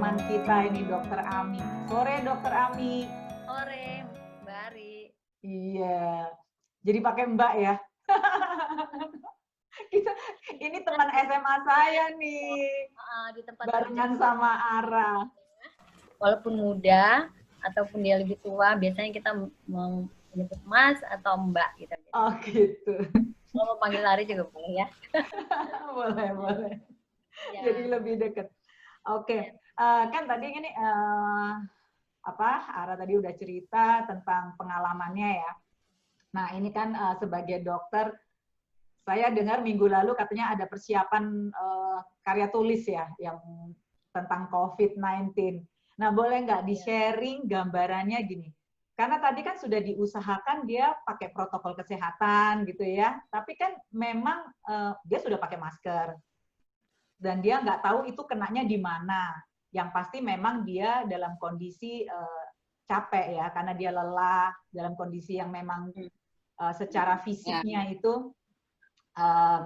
teman kita ini, Dokter Ami. Sore, Dokter Ami. Sore, Mbak Ari. Iya, jadi pakai Mbak ya. Ini teman SMA saya nih, Di tempat barengan sama Ara. Walaupun muda ataupun dia lebih tua, biasanya kita mau menyebut Mas atau Mbak gitu. Oh gitu. Kalau mau panggil Ari juga boleh ya. Boleh. Ya. Jadi lebih dekat. Oke, kan tadi ini Ara tadi udah cerita tentang pengalamannya ya. Nah ini kan sebagai dokter, saya dengar minggu lalu katanya ada persiapan karya tulis ya, yang tentang COVID-19. Nah boleh nggak di-sharing gambarannya gini? Karena tadi kan sudah diusahakan dia pakai protokol kesehatan gitu ya, tapi kan memang dia sudah pakai masker dan dia nggak tahu itu kenanya di mana. Yang pasti memang dia dalam kondisi capek ya, karena dia lelah, dalam kondisi yang memang secara fisiknya itu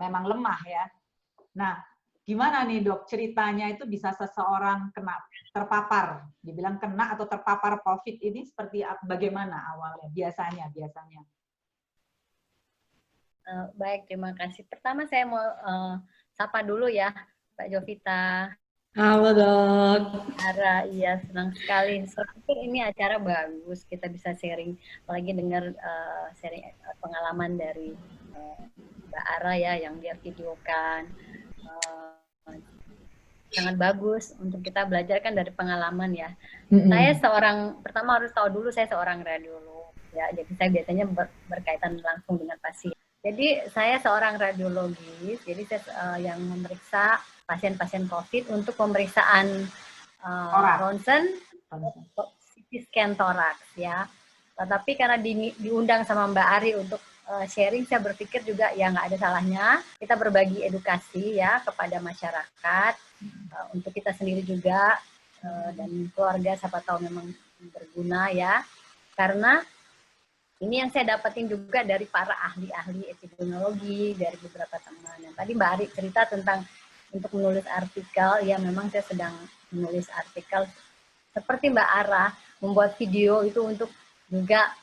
memang lemah ya. Nah, gimana nih dok ceritanya itu bisa seseorang terpapar, dibilang kena atau terpapar COVID ini seperti bagaimana awalnya biasanya? Baik, terima kasih. Pertama saya mau sapa dulu ya, Mbak Jovita. Halo dok. Ara, iya senang sekali. Saya pikir ini acara bagus, kita bisa sharing, apalagi dengar sharing pengalaman dari Mbak Ara ya, yang dia videokan. Sangat bagus untuk kita belajar kan dari pengalaman ya. Saya pertama harus tahu dulu saya seorang radiolog ya, jadi saya biasanya berkaitan langsung dengan pasien. Jadi saya seorang radiologis, jadi saya yang memeriksa pasien-pasien COVID untuk pemeriksaan ronsen, CT scan toraks ya. Tetapi karena diundang sama Mbak Ari untuk sharing, saya berpikir juga ya nggak ada salahnya kita berbagi edukasi ya kepada masyarakat, untuk kita sendiri juga dan keluarga, siapa tahu memang berguna ya. Karena ini yang saya dapetin juga dari para ahli-ahli epidemiologi, dari beberapa teman. Yang tadi Mbak Ari cerita tentang untuk menulis artikel, ya memang saya sedang menulis artikel seperti Mbak Ara, membuat video itu untuk juga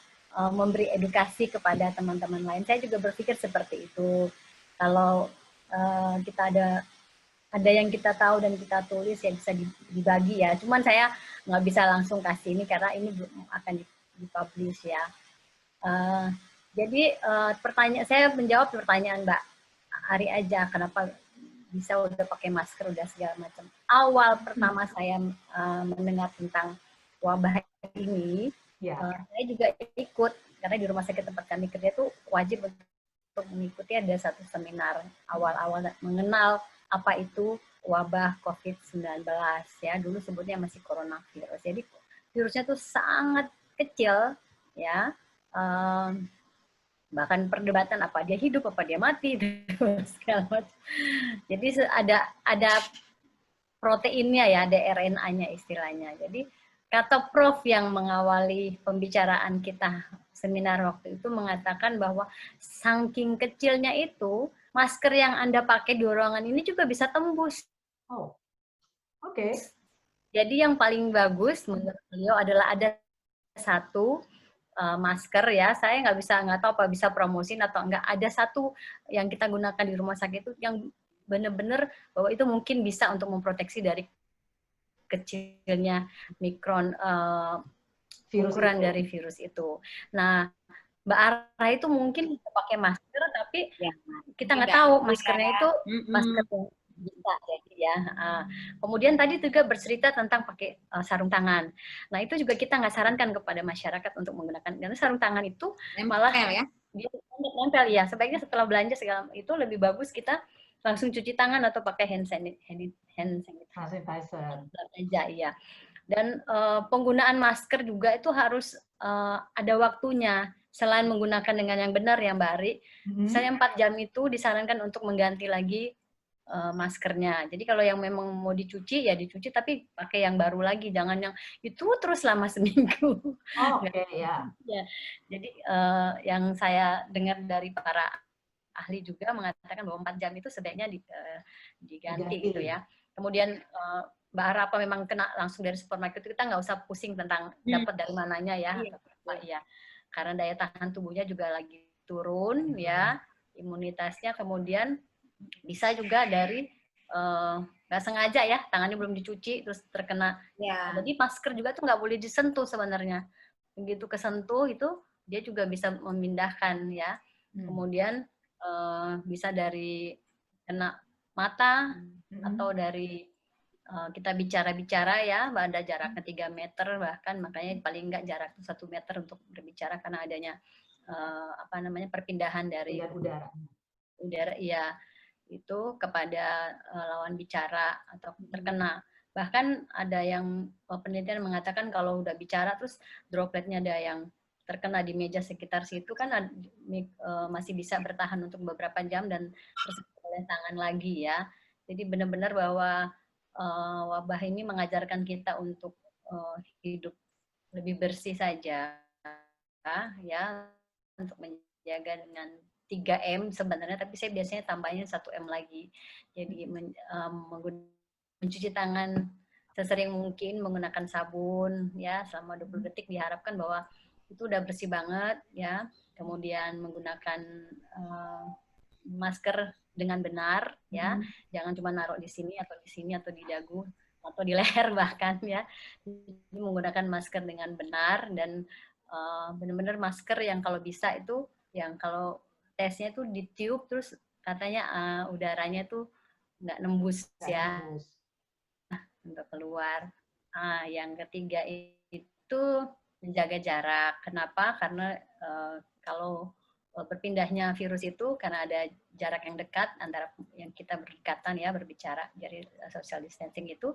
memberi edukasi kepada teman-teman lain. Saya juga berpikir seperti itu. Kalau kita ada yang kita tahu dan kita tulis ya bisa dibagi ya. Cuman saya nggak bisa langsung kasih ini karena ini akan dipublish ya. Jadi saya menjawab pertanyaan Mbak Ari aja, kenapa bisa udah pakai masker udah segala macam. Awal pertama saya mendengar tentang wabah ini, saya juga ikut karena di rumah sakit tempat kami kerja tuh wajib untuk mengikuti ada satu seminar awal-awal mengenal apa itu wabah COVID-19 ya, dulu sebutnya masih coronavirus. Jadi virusnya tuh sangat kecil ya. Bahkan perdebatan apa dia hidup apa dia mati segala macam. Jadi ada proteinnya ya, ada RNA-nya istilahnya. Jadi kata Prof yang mengawali pembicaraan kita seminar waktu itu mengatakan bahwa saking kecilnya itu masker yang Anda pakai di ruangan ini juga bisa tembus. Oh, oke. Jadi yang paling bagus menurut beliau adalah ada satu masker ya, saya nggak tahu apa bisa promosin atau enggak, ada satu yang kita gunakan di rumah sakit itu yang benar-benar bahwa itu mungkin bisa untuk memproteksi dari kecilnya mikron ukuran dari virus itu. Nah, Mbak Ara itu mungkin bisa pakai masker, tapi ya, kita nggak tahu maskernya itu masker yang bisa jadi ya. Kemudian tadi juga bercerita tentang pakai sarung tangan. Nah itu juga kita nggak sarankan kepada masyarakat untuk menggunakan, karena sarung tangan itu malah ya dia nempel ya. Sebaiknya setelah belanja segala itu lebih bagus kita langsung cuci tangan atau pakai hand sanitizer aja ya. Dan penggunaan masker juga itu harus ada waktunya. Selain menggunakan dengan yang benar ya Mbak Ari, misalnya 4 jam itu disarankan untuk mengganti lagi maskernya. Jadi kalau yang memang mau dicuci ya dicuci, tapi pakai yang baru lagi, jangan yang itu terus selama seminggu. Oke, ya. Jadi yang saya dengar dari para ahli juga mengatakan bahwa 4 jam itu sebaiknya diganti gitu ya. Kemudian Mbak Ara apa memang kena langsung dari supermarket itu, kita nggak usah pusing tentang dapat dari mananya ya, atau apa ya. Karena daya tahan tubuhnya juga lagi turun ya, imunitasnya, kemudian bisa juga dari nggak sengaja ya, tangannya belum dicuci terus terkena. Jadi masker juga tuh nggak boleh disentuh sebenarnya. Begitu kesentuh itu dia juga bisa memindahkan ya. Kemudian bisa dari kena mata atau dari kita bicara-bicara ya, ada jaraknya 3 meter bahkan, makanya paling enggak jarak 1 meter untuk berbicara karena adanya perpindahan dari udara ya, itu kepada lawan bicara atau terkena. Bahkan ada yang penelitian mengatakan kalau udah bicara terus dropletnya ada yang terkena di meja sekitar situ kan masih bisa bertahan untuk beberapa jam dan terus oleh tangan lagi ya. Jadi benar-benar bahwa wabah ini mengajarkan kita untuk hidup lebih bersih saja ya, untuk menjaga dengan 3M sebenarnya, tapi saya biasanya tambahin 1M lagi. Jadi mencuci tangan sesering mungkin menggunakan sabun ya selama 20 detik, diharapkan bahwa itu udah bersih banget ya. Kemudian menggunakan masker dengan benar ya, jangan cuma naruh di sini atau di dagu atau di leher bahkan ya. Jadi menggunakan masker dengan benar dan benar-benar masker yang kalau bisa itu yang kalau tesnya tuh ditiup terus katanya udaranya tuh nggak nembus ya untuk keluar. Yang ketiga itu menjaga jarak. Kenapa? Karena kalau berpindahnya virus itu karena ada jarak yang dekat antara yang kita berdekatan ya berbicara, jadi social distancing itu.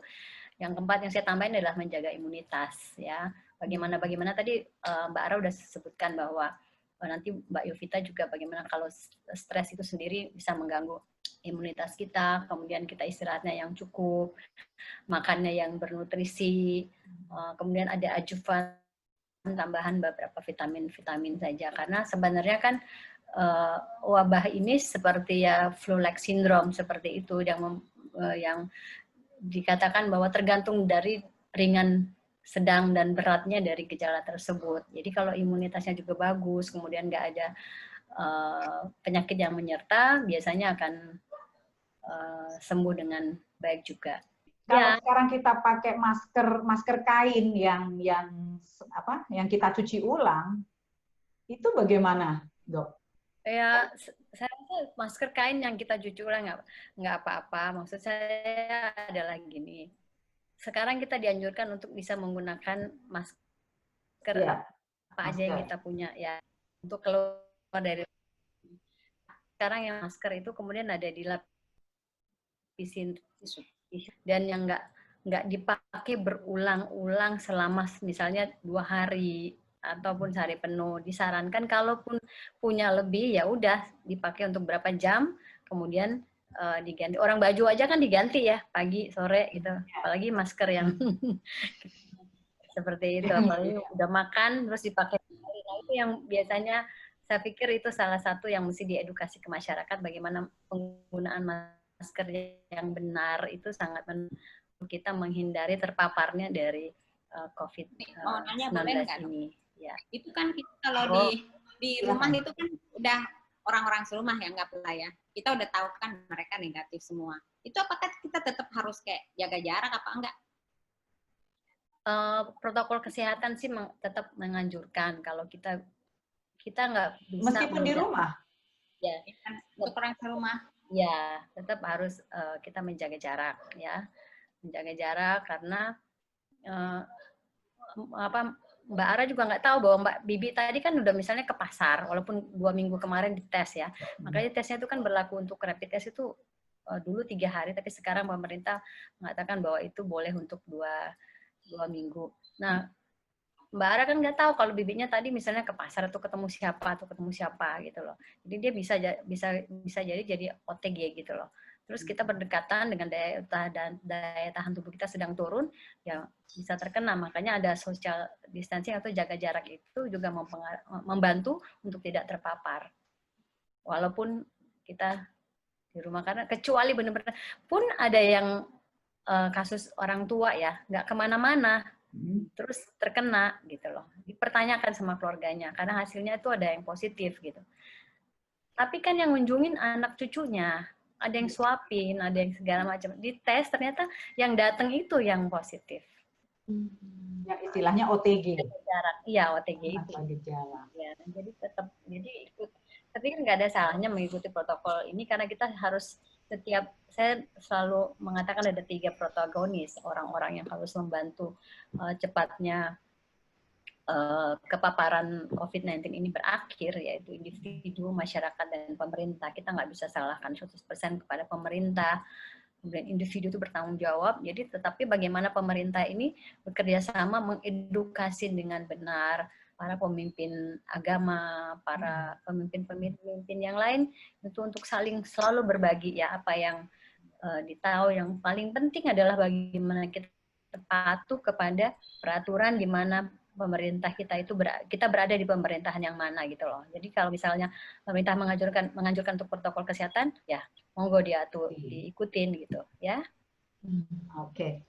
Yang keempat yang saya tambahin adalah menjaga imunitas ya. Bagaimana tadi Mbak Ara udah sebutkan bahwa nanti Mbak Yovita juga bagaimana kalau stres itu sendiri bisa mengganggu imunitas kita, kemudian kita istirahatnya yang cukup, makannya yang bernutrisi, kemudian ada ajuvan tambahan beberapa vitamin saja, karena sebenarnya kan wabah ini seperti ya flu-like syndrome seperti itu yang dikatakan bahwa tergantung dari ringan, sedang dan beratnya dari gejala tersebut. Jadi kalau imunitasnya juga bagus, kemudian nggak ada penyakit yang menyerta, biasanya akan sembuh dengan baik juga. Kalau sekarang kita pakai masker kain yang kita cuci ulang, itu bagaimana, Dok? Ya, saya rasa masker kain yang kita cuci ulang nggak apa-apa. Maksud saya adalah gini, sekarang kita dianjurkan untuk bisa menggunakan masker apa aja yang kita punya ya untuk keluar dari. Sekarang yang masker itu kemudian ada dilapisin dan yang nggak dipakai berulang-ulang selama misalnya 2 hari ataupun sehari penuh. Disarankan kalaupun punya lebih ya udah dipakai untuk berapa jam, kemudian diganti. Orang baju aja kan diganti ya pagi sore gitu, apalagi masker yang seperti itu, apalagi udah makan terus dipakai. Nah itu yang biasanya saya pikir itu salah satu yang mesti diedukasi ke masyarakat, bagaimana penggunaan masker yang benar itu sangat kita menghindari terpaparnya dari COVID-19 ini. Ya. Itu kan kita kalau di rumah itu kan udah orang-orang serumah yang nggak pula ya. Kita udah tahu kan mereka negatif semua. Itu apakah kita tetap harus kayak jaga jarak apa enggak? Protokol kesehatan sih tetap menganjurkan kalau kita nggak bisa meskipun di rumah. Ya, untuk orang serumah. Ya, tetap harus kita menjaga jarak ya. Menjaga jarak karena Mbak Ara juga nggak tahu bahwa Mbak Bibi tadi kan udah misalnya ke pasar walaupun 2 minggu kemarin dites ya. Makanya tesnya itu kan berlaku untuk rapid test itu dulu 3 hari, tapi sekarang pemerintah mengatakan bahwa itu boleh untuk 2 minggu. Nah, Mbak Ara kan nggak tahu kalau bibinya tadi misalnya ke pasar atau ketemu siapa gitu loh. Jadi dia bisa jadi OTG gitu loh. Terus kita berdekatan dengan daya tahan tubuh kita sedang turun, ya bisa terkena. Makanya ada social distancing atau jaga jarak itu juga membantu untuk tidak terpapar. Walaupun kita di rumah, karena kecuali benar-benar pun ada yang kasus orang tua ya, nggak kemana-mana, terus terkena gitu loh. Dipertanyakan sama keluarganya, karena hasilnya itu ada yang positif gitu. Tapi kan yang ngunjungin anak cucunya, ada yang suapin, ada yang segala macam. Di tes ternyata yang datang itu yang positif. Yang istilahnya OTG. Jarak, iya OTG itu. Tanpa gejala. Ya, jadi tetap, jadi ikut. Tapi kan nggak ada salahnya mengikuti protokol ini karena kita harus saya selalu mengatakan ada 3 protagonis orang-orang yang harus membantu cepatnya kepaparan COVID-19 ini berakhir, yaitu individu, masyarakat, dan pemerintah. Kita nggak bisa salahkan 100% kepada pemerintah, kemudian individu itu bertanggung jawab. Jadi tetapi bagaimana pemerintah ini bekerja sama mengedukasi dengan benar para pemimpin agama, para pemimpin yang lain, itu untuk saling selalu berbagi ya apa yang ditahu. Yang paling penting adalah bagaimana kita patuh kepada peraturan di mana pemerintah kita itu kita berada di pemerintahan yang mana gitu loh. Jadi kalau misalnya pemerintah menganjurkan untuk protokol kesehatan, ya monggo diikutin gitu ya. Oke.